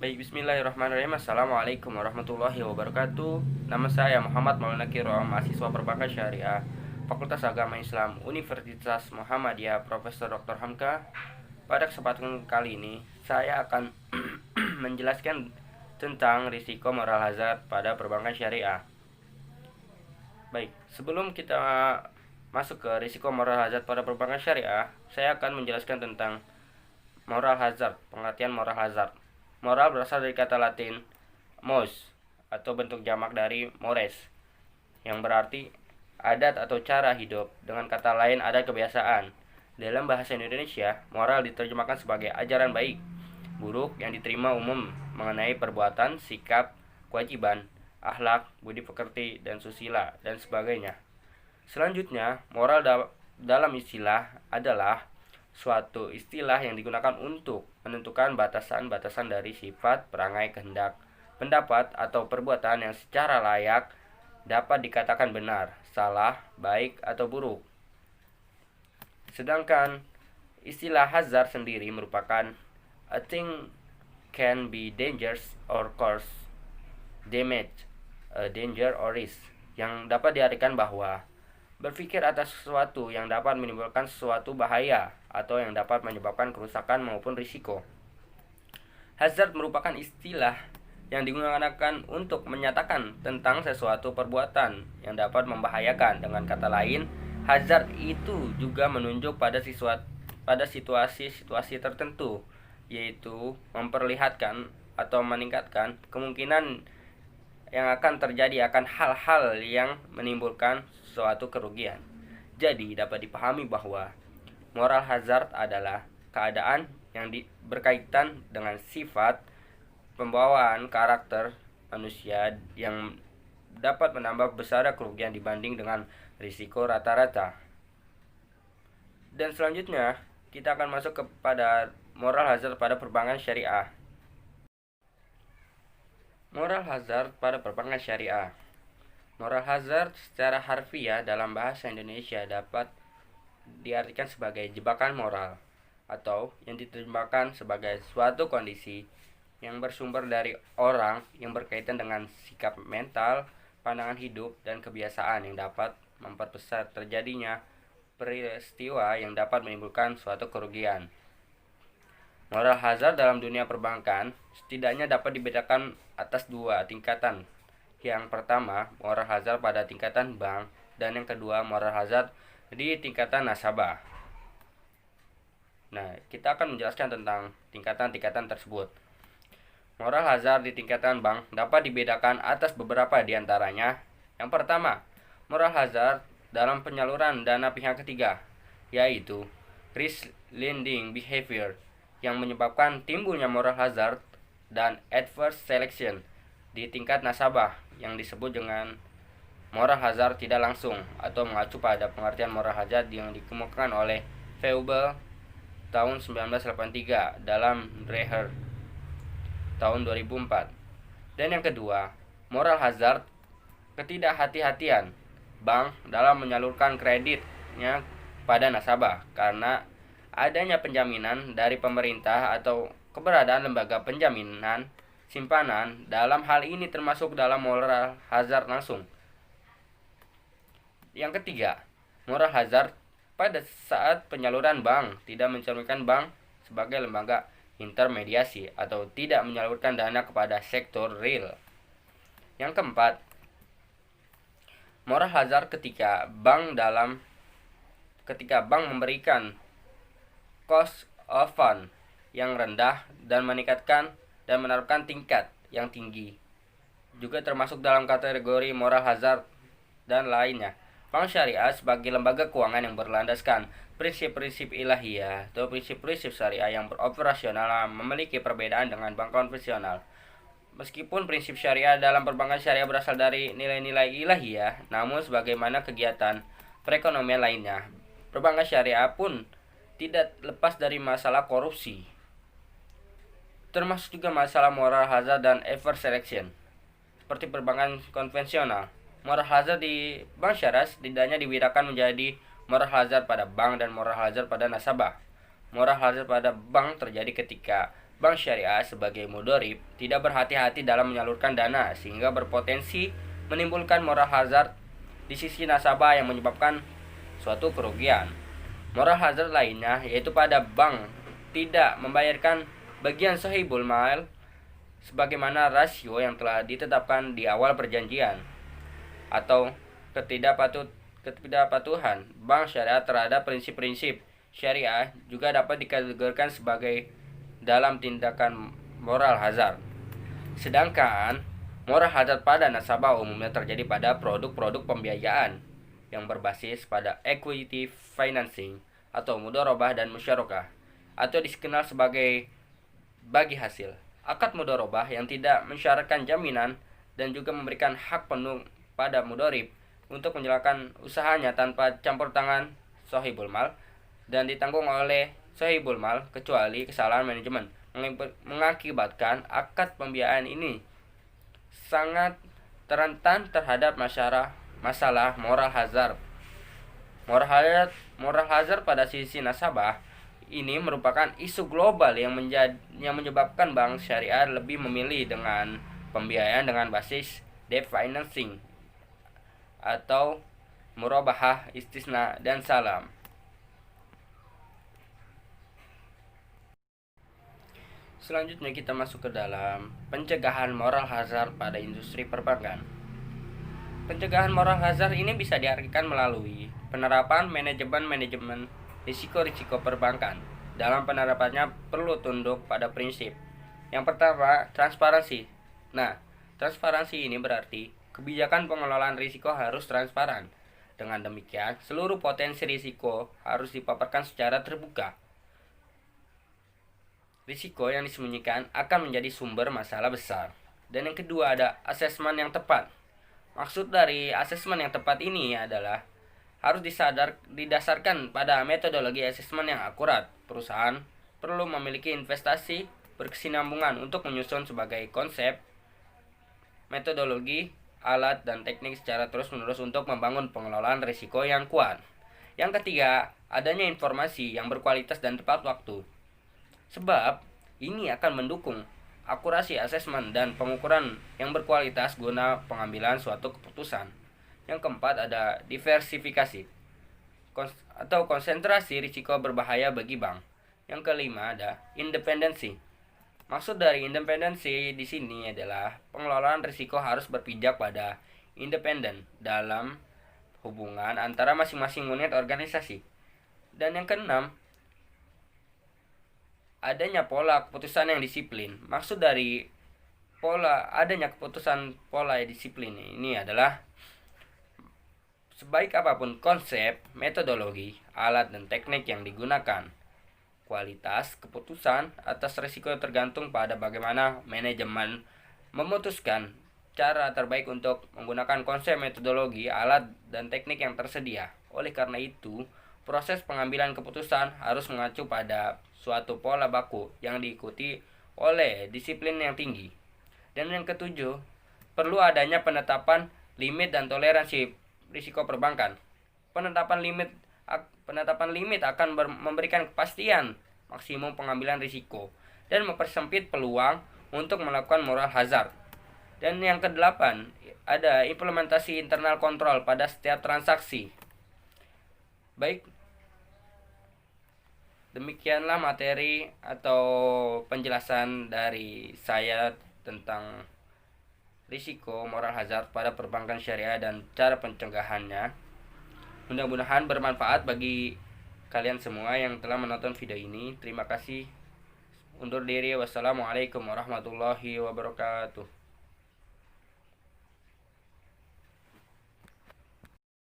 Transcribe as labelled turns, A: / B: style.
A: Baik, bismillahirrahmanirrahim. Assalamualaikum warahmatullahi wabarakatuh. Nama saya Muhammad Maulana Kiro, mahasiswa perbankan syariah Fakultas Agama Islam Universitas Muhammadiyah, Profesor Dr. Hamka. Pada kesempatan kali ini saya akan menjelaskan tentang risiko moral hazard pada perbankan syariah. Baik, sebelum kita masuk ke risiko moral hazard pada perbankan syariah, saya akan menjelaskan tentang moral hazard, pengertian moral hazard. Moral berasal dari kata Latin mos atau bentuk jamak dari mores yang berarti adat atau cara hidup. Dengan kata lain, adat kebiasaan. Dalam bahasa Indonesia, moral diterjemahkan sebagai ajaran baik, buruk yang diterima umum mengenai perbuatan, sikap, kewajiban, akhlak, budi pekerti, dan susila, dan sebagainya. Selanjutnya, moral dalam istilah adalah suatu istilah yang digunakan untuk menentukan batasan-batasan dari sifat, perangai, kehendak, pendapat, atau perbuatan yang secara layak dapat dikatakan benar, salah, baik, atau buruk. Sedangkan istilah hazard sendiri merupakan a thing can be dangerous or cause damage, a danger or risk, yang dapat diartikan bahwa berpikir atas sesuatu yang dapat menimbulkan sesuatu bahaya atau yang dapat menyebabkan kerusakan maupun risiko. Hazard merupakan istilah yang digunakan untuk menyatakan tentang sesuatu perbuatan yang dapat membahayakan. Dengan kata lain, hazard itu juga menunjuk pada situasi-situasi tertentu, yaitu memperlihatkan atau meningkatkan kemungkinan yang akan terjadi akan hal-hal yang menimbulkan suatu kerugian. Jadi dapat dipahami bahwa moral hazard adalah keadaan yang berkaitan dengan sifat, pembawaan, karakter manusia yang dapat menambah besar kerugian dibanding dengan risiko rata-rata. Dan selanjutnya kita akan masuk kepada moral hazard pada perbankan syariah. Moral hazard pada perbankan syariah. Moral hazard secara harfiah dalam bahasa Indonesia dapat diartikan sebagai jebakan moral atau yang diterjemahkan sebagai suatu kondisi yang bersumber dari orang yang berkaitan dengan sikap mental, pandangan hidup, dan kebiasaan yang dapat memperbesar terjadinya peristiwa yang dapat menimbulkan suatu kerugian. Moral hazard dalam dunia perbankan setidaknya dapat dibedakan atas dua tingkatan. Yang pertama, moral hazard pada tingkatan bank, dan yang kedua, moral hazard di tingkatan nasabah. Nah, kita akan menjelaskan tentang tingkatan-tingkatan tersebut. Moral hazard di tingkatan bank dapat dibedakan atas beberapa diantaranya. Yang pertama, moral hazard dalam penyaluran dana pihak ketiga, yaitu risk lending behavior, yang menyebabkan timbulnya moral hazard, dan adverse selection di tingkat nasabah yang disebut dengan moral hazard tidak langsung atau mengacu pada pengertian moral hazard yang dikemukakan oleh Feible tahun 1983 dalam Dreher tahun 2004. Dan yang kedua, moral hazard ketidakhati-hatian bank dalam menyalurkan kreditnya pada nasabah karena adanya penjaminan dari pemerintah atau keberadaan lembaga penjaminan simpanan. Dalam hal ini termasuk dalam moral hazard langsung. Yang ketiga, moral hazard pada saat penyaluran bank tidak mencerminkan bank sebagai lembaga intermediasi atau tidak menyalurkan dana kepada sektor real. Yang keempat, moral hazard ketika bank memberikan cost of fund yang rendah dan meningkatkan dan menaruhkan tingkat yang tinggi, juga termasuk dalam kategori moral hazard dan lainnya. Bank syariah sebagai lembaga keuangan yang berlandaskan prinsip-prinsip ilahiyah atau prinsip-prinsip syariah yang beroperasional memiliki perbedaan dengan bank konvensional. Meskipun prinsip syariah dalam perbankan syariah berasal dari nilai-nilai ilahiyah, namun sebagaimana kegiatan perekonomian lainnya, perbankan syariah pun tidak lepas dari masalah korupsi, termasuk juga masalah moral hazard dan adverse selection. Seperti perbankan konvensional, moral hazard di bank syariah setidaknya dibedakan menjadi moral hazard pada bank dan moral hazard pada nasabah. Moral hazard pada bank terjadi ketika bank syariah sebagai mudorib tidak berhati-hati dalam menyalurkan dana sehingga berpotensi menimbulkan moral hazard di sisi nasabah yang menyebabkan suatu kerugian. Moral hazard lainnya yaitu pada bank tidak membayarkan bagian sahibul mal sebagaimana rasio yang telah ditetapkan di awal perjanjian, atau ketidakpatuhan bank syariah terhadap prinsip-prinsip syariah juga dapat dikategorikan sebagai dalam tindakan moral hazard. Sedangkan moral hazard pada nasabah umumnya terjadi pada produk-produk pembiayaan yang berbasis pada equity financing atau mudharabah dan musyarakah, atau dikenal sebagai bagi hasil. Akad mudharabah yang tidak mensyaratkan jaminan dan juga memberikan hak penuh pada mudharib untuk menjalankan usahanya tanpa campur tangan sahibul mal dan ditanggung oleh sahibul mal kecuali kesalahan manajemen mengakibatkan akad pembiayaan ini sangat rentan terhadap masalah moral hazard. Moral hazard pada sisi nasabah ini merupakan isu global yang menyebabkan bank syariah lebih memilih dengan pembiayaan dengan basis debt financing atau murabahah, istisna, dan salam. Selanjutnya kita masuk ke dalam pencegahan moral hazard pada industri perbankan. Pencegahan moral hazard ini bisa diartikan melalui penerapan manajemen risiko-risiko perbankan. Dalam penerapannya perlu tunduk pada prinsip. Yang pertama, transparansi. Nah, transparansi ini berarti kebijakan pengelolaan risiko harus transparan. Dengan demikian, seluruh potensi risiko harus dipaparkan secara terbuka. Risiko yang disembunyikan akan menjadi sumber masalah besar. Dan yang kedua ada asesmen yang tepat. Maksud dari asesmen yang tepat ini adalah harus didasarkan pada metodologi asesmen yang akurat. Perusahaan perlu memiliki investasi berkesinambungan untuk menyusun sebagai konsep, metodologi, alat, dan teknik secara terus-menerus untuk membangun pengelolaan risiko yang kuat. Yang ketiga, adanya informasi yang berkualitas dan tepat waktu. Sebab ini akan mendukung akurasi asesmen dan pengukuran yang berkualitas guna pengambilan suatu keputusan. Yang keempat ada diversifikasi atau konsentrasi risiko berbahaya bagi bank. Yang kelima ada independensi. Maksud dari independensi di sini adalah pengelolaan risiko harus berpijak pada independen dalam hubungan antara masing-masing unit organisasi. Dan yang keenam, adanya pola keputusan yang disiplin. Maksud dari adanya pola disiplin ini adalah sebaik apapun konsep, metodologi, alat, dan teknik yang digunakan, kualitas keputusan atas risiko tergantung pada bagaimana manajemen memutuskan cara terbaik untuk menggunakan konsep, metodologi, alat, dan teknik yang tersedia. Oleh karena itu, proses pengambilan keputusan harus mengacu pada suatu pola baku yang diikuti oleh disiplin yang tinggi. Dan yang ketujuh, perlu adanya penetapan limit dan toleransi risiko perbankan. Penetapan limit akan memberikan kepastian maksimum pengambilan risiko dan mempersempit peluang untuk melakukan moral hazard. Dan yang kedelapan, ada implementasi internal kontrol pada setiap transaksi. Baik, demikianlah materi atau penjelasan dari saya tentang risiko moral hazard pada perbankan syariah dan cara pencegahannya. Mudah-mudahan bermanfaat bagi kalian semua yang telah menonton video ini. Terima kasih. Undur diri. Wassalamualaikum warahmatullahi wabarakatuh.